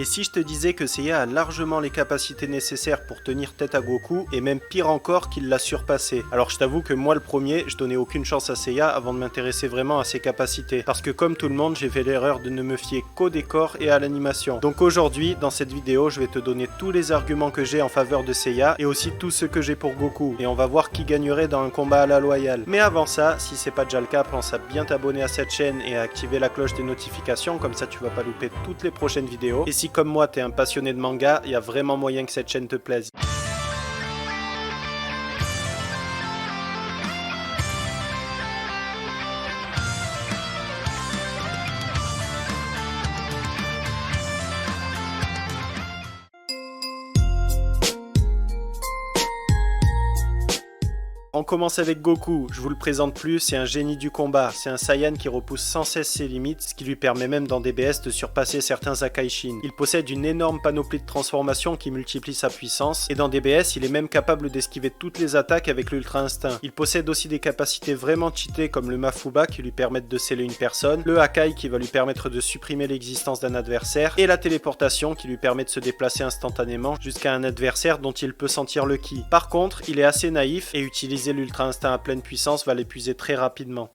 Et si je te disais que Seiya a largement les capacités nécessaires pour tenir tête à Goku, et même pire encore qu'il l'a surpassé. Alors je t'avoue que moi le premier, je donnais aucune chance à Seiya avant de m'intéresser vraiment à ses capacités. Parce que comme tout le monde, j'ai fait l'erreur de ne me fier qu'au décor et à l'animation. Donc aujourd'hui, dans cette vidéo, je vais te donner tous les arguments que j'ai en faveur de Seiya, et aussi tout ce que j'ai pour Goku. Et on va voir qui gagnerait dans un combat à la loyale. Mais avant ça, si c'est pas déjà le cas, pense à bien t'abonner à cette chaîne et à activer la cloche des notifications, comme ça tu vas pas louper toutes les prochaines vidéos. Et si comme moi t'es un passionné de manga, il y a vraiment moyen que cette chaîne te plaise. On commence avec Goku, je vous le présente plus, c'est un génie du combat, c'est un Saiyan qui repousse sans cesse ses limites, ce qui lui permet même dans DBS de surpasser certains Akaishin. Il possède une énorme panoplie de transformations qui multiplie sa puissance, et dans DBS il est même capable d'esquiver toutes les attaques avec l'Ultra Instinct. Il possède aussi des capacités vraiment cheatées comme le Mafuba qui lui permettent de sceller une personne, le Hakai qui va lui permettre de supprimer l'existence d'un adversaire, et la téléportation qui lui permet de se déplacer instantanément jusqu'à un adversaire dont il peut sentir le ki. Par contre, il est assez naïf et utiliser l'Ultra Instinct à pleine puissance va l'épuiser très rapidement.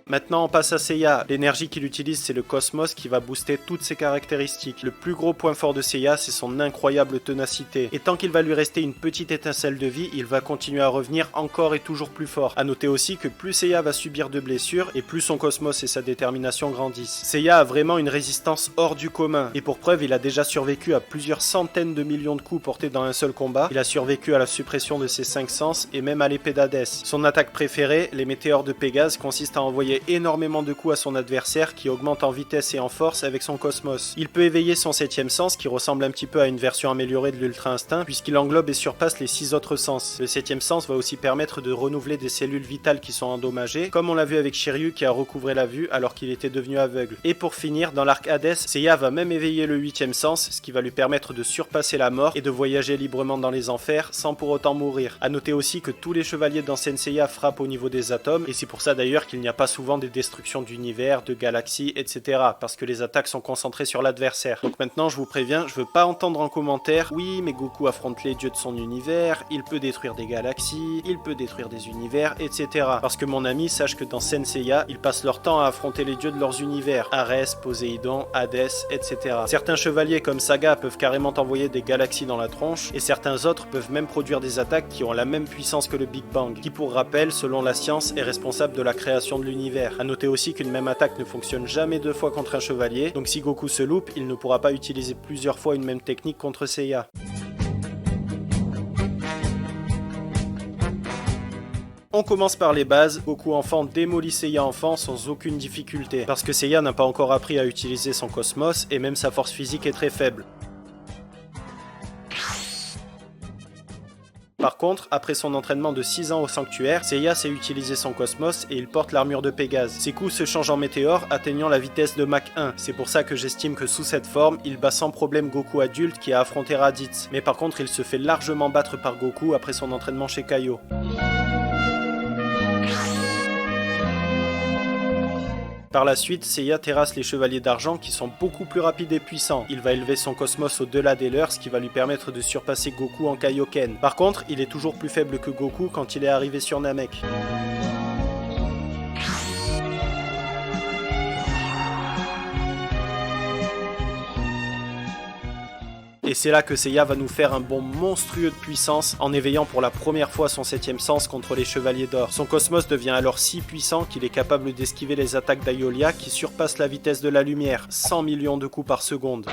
Maintenant on passe à Seiya. L'énergie qu'il utilise c'est le cosmos qui va booster toutes ses caractéristiques. Le plus gros point fort de Seiya c'est son incroyable ténacité. Et tant qu'il va lui rester une petite étincelle de vie, il va continuer à revenir encore et toujours plus fort. A noter aussi que plus Seiya va subir de blessures et plus son cosmos et sa détermination grandissent. Seiya a vraiment une résistance hors du commun. Et pour preuve il a déjà survécu à plusieurs centaines de millions de coups portés dans un seul combat. Il a survécu à la suppression de ses 5 sens et même à l'épée d'Hadès. Son attaque préférée, les météores de Pégase, consiste à envoyer énormément de coups à son adversaire qui augmente en vitesse et en force avec son cosmos. Il peut éveiller son 7ème sens qui ressemble un petit peu à une version améliorée de l'Ultra Instinct puisqu'il englobe et surpasse les 6 autres sens. Le 7ème sens va aussi permettre de renouveler des cellules vitales qui sont endommagées, comme on l'a vu avec Shiryu qui a recouvré la vue alors qu'il était devenu aveugle. Et pour finir, dans l'arc Hades, Seiya va même éveiller le 8ème sens, ce qui va lui permettre de surpasser la mort et de voyager librement dans les enfers sans pour autant mourir. A noter aussi que tous les chevaliers dans Senseiya frappent au niveau des atomes et c'est pour ça d'ailleurs qu'il n'y a pas souvent des destructions d'univers, de galaxies, etc. parce que les attaques sont concentrées sur l'adversaire. Donc maintenant je vous préviens, je veux pas entendre en commentaire « Oui, mais Goku affronte les dieux de son univers, il peut détruire des galaxies, il peut détruire des univers, etc. » Parce que mon ami, sache que dans Senseiya, ils passent leur temps à affronter les dieux de leurs univers. Arès, Poséidon, Hadès, etc. Certains chevaliers comme Saga peuvent carrément envoyer des galaxies dans la tronche, et certains autres peuvent même produire des attaques qui ont la même puissance que le Big Bang, qui pour rappel, selon la science, est responsable de la création de l'univers. A noter aussi qu'une même attaque ne fonctionne jamais 2 fois contre un chevalier, donc si Goku se loupe, il ne pourra pas utiliser plusieurs fois une même technique contre Seiya. On commence par les bases, Goku enfant démolit Seiya enfant sans aucune difficulté, parce que Seiya n'a pas encore appris à utiliser son cosmos et même sa force physique est très faible. Par contre, après son entraînement de 6 ans au sanctuaire, Seiya sait utiliser son cosmos et il porte l'armure de Pégase. Ses coups se changent en météores, atteignant la vitesse de Mach 1. C'est pour ça que j'estime que sous cette forme, il bat sans problème Goku adulte qui a affronté Raditz. Mais par contre, il se fait largement battre par Goku après son entraînement chez Kaio. Par la suite, Seiya terrasse les chevaliers d'argent qui sont beaucoup plus rapides et puissants. Il va élever son cosmos au-delà des leurs, ce qui va lui permettre de surpasser Goku en Kaioken. Par contre, il est toujours plus faible que Goku quand il est arrivé sur Namek. Et c'est là que Seiya va nous faire un bond monstrueux de puissance en éveillant pour la première fois son 7ème sens contre les chevaliers d'or. Son cosmos devient alors si puissant qu'il est capable d'esquiver les attaques d'Aiolia qui surpassent la vitesse de la lumière, 100 millions de coups par seconde.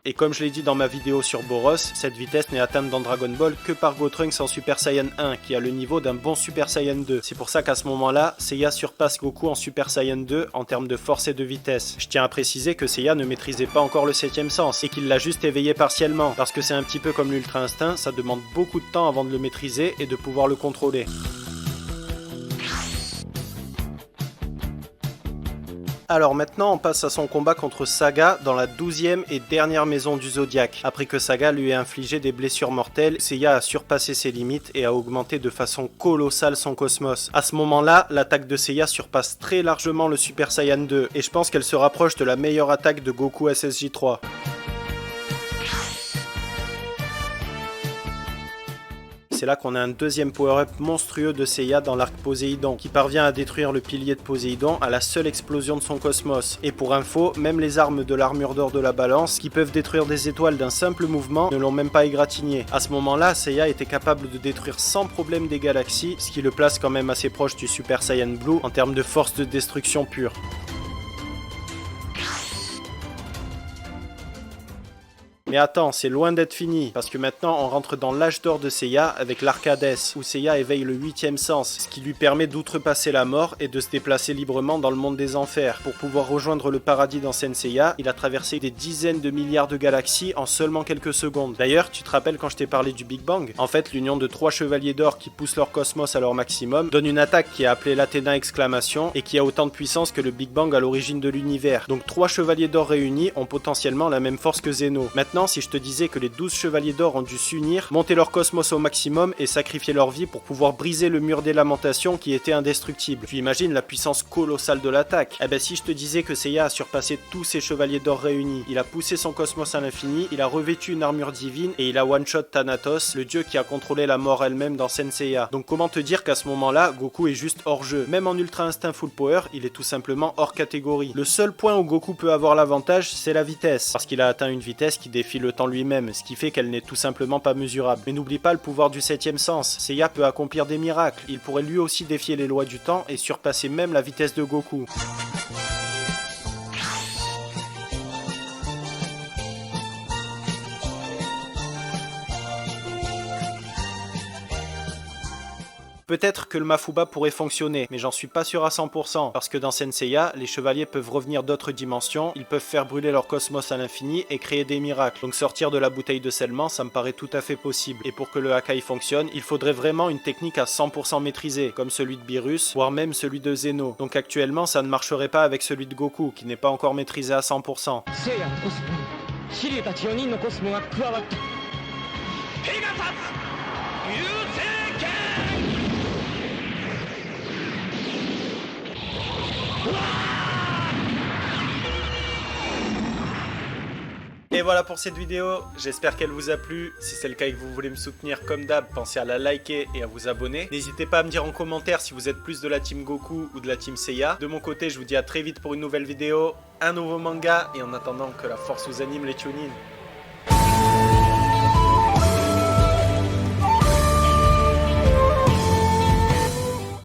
Et comme je l'ai dit dans ma vidéo sur Boros, cette vitesse n'est atteinte dans Dragon Ball que par Gotrunks en Super Saiyan 1, qui a le niveau d'un bon Super Saiyan 2. C'est pour ça qu'à ce moment-là, Seiya surpasse Goku en Super Saiyan 2 en termes de force et de vitesse. Je tiens à préciser que Seiya ne maîtrisait pas encore le 7ème sens, et qu'il l'a juste éveillé partiellement, parce que c'est un petit peu comme l'Ultra Instinct, ça demande beaucoup de temps avant de le maîtriser et de pouvoir le contrôler. Alors maintenant on passe à son combat contre Saga dans la 12e et dernière maison du Zodiaque. Après que Saga lui ait infligé des blessures mortelles, Seiya a surpassé ses limites et a augmenté de façon colossale son cosmos. À ce moment-là, l'attaque de Seiya surpasse très largement le Super Saiyan 2 et je pense qu'elle se rapproche de la meilleure attaque de Goku SSJ3. C'est là qu'on a un deuxième power-up monstrueux de Seiya dans l'arc Poséidon, qui parvient à détruire le pilier de Poséidon à la seule explosion de son cosmos. Et pour info, même les armes de l'armure d'or de la balance, qui peuvent détruire des étoiles d'un simple mouvement, ne l'ont même pas égratigné. À ce moment-là, Seiya était capable de détruire sans problème des galaxies, ce qui le place quand même assez proche du Super Saiyan Blue en termes de force de destruction pure. Mais attends, c'est loin d'être fini, parce que maintenant on rentre dans l'âge d'or de Seiya avec l'arc Hades, où Seiya éveille le 8e sens, ce qui lui permet d'outrepasser la mort et de se déplacer librement dans le monde des enfers. Pour pouvoir rejoindre le paradis dans Senseiya, il a traversé des dizaines de milliards de galaxies en seulement quelques secondes. D'ailleurs, tu te rappelles quand je t'ai parlé du Big Bang? En fait, l'union de 3 chevaliers d'or qui poussent leur cosmos à leur maximum donne une attaque qui est appelée l'Athéna exclamation et qui a autant de puissance que le Big Bang à l'origine de l'univers. Donc 3 chevaliers d'or réunis ont potentiellement la même force que Zeno. Maintenant, si je te disais que les 12 chevaliers d'or ont dû s'unir, monter leur cosmos au maximum et sacrifier leur vie pour pouvoir briser le mur des lamentations qui était indestructible. Tu imagines la puissance colossale de l'attaque? Eh ben si je te disais que Seiya a surpassé tous ces chevaliers d'or réunis, il a poussé son cosmos à l'infini, il a revêtu une armure divine et il a one-shot Thanatos, le dieu qui a contrôlé la mort elle-même dans Senseiya. Donc comment te dire qu'à ce moment-là, Goku est juste hors jeu. Même en ultra instinct full power, il est tout simplement hors catégorie. Le seul point où Goku peut avoir l'avantage, c'est la vitesse, parce qu'il a atteint une vitesse qui défie le temps lui-même, ce qui fait qu'elle n'est tout simplement pas mesurable. Mais n'oublie pas le pouvoir du 7e sens. Seiya peut accomplir des miracles. Il pourrait lui aussi défier les lois du temps et surpasser même la vitesse de Goku. Peut-être que le Mafuba pourrait fonctionner, mais j'en suis pas sûr à 100%, parce que dans Senseiya, les chevaliers peuvent revenir d'autres dimensions, ils peuvent faire brûler leur cosmos à l'infini et créer des miracles. Donc sortir de la bouteille de scellement, ça me paraît tout à fait possible. Et pour que le Hakai fonctionne, il faudrait vraiment une technique à 100% maîtrisée, comme celui de Beerus, voire même celui de Zeno. Donc actuellement, ça ne marcherait pas avec celui de Goku, qui n'est pas encore maîtrisé à 100%. Et voilà pour cette vidéo, j'espère qu'elle vous a plu. Si c'est le cas et que vous voulez me soutenir comme d'hab, pensez à la liker et à vous abonner. N'hésitez pas à me dire en commentaire si vous êtes plus de la team Goku ou de la team Seiya. De mon côté, je vous dis à très vite pour une nouvelle vidéo, un nouveau manga, et en attendant que la force vous anime les tune-in.